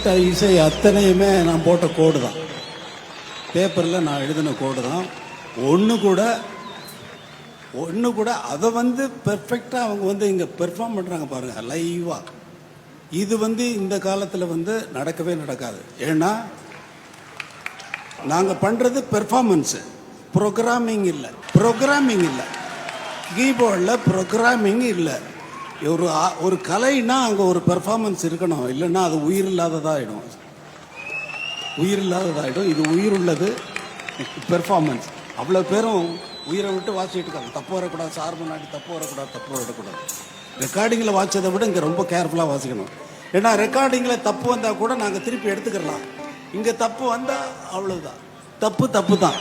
கேட்ட இசை அத்தனையுமே நான் போட்ட கோடு தான், பேப்பரில் நான் எழுதின கோடு தான். ஒன்று கூட அதை வந்து பெர்ஃபெக்டாக அவங்க வந்து இங்கே பெர்ஃபார்ம் பண்ணுறாங்க பாருங்கள் லைவாக. இது வந்து இந்த காலத்தில் வந்து நடக்கவே நடக்காது. ஏன்னா நாங்கள் பண்ணுறது பெர்ஃபார்மன்ஸு, ப்ரோக்ராமிங் இல்லை, கீபோர்டில் ப்ரோக்ராமிங் இல்லை. ஒரு கலைன்னா அங்கே ஒரு பெர்ஃபார்மன்ஸ் இருக்கணும், இல்லைன்னா அது உயிர் இல்லாததாகிடும். இது உயிர் உள்ளது பெர்ஃபார்மன்ஸ். அவ்வளோ பேரும் உயிரை விட்டு வாசிட்டு இருக்காங்க. தப்பு வரக்கூடாது, சார் முன்னாடி தப்பு வரக்கூடாது. ரெக்கார்டிங்கில் வாசிச்சதை விட இங்கே ரொம்ப கேர்ஃபுல்லாக வாசிக்கணும். ஏன்னா ரெக்கார்டிங்கில் தப்பு வந்தால் கூட நாங்கள் திருப்பி எடுத்துக்கலாம். இங்கே தப்பு வந்தால் அவ்வளோதான், தப்பு தான்.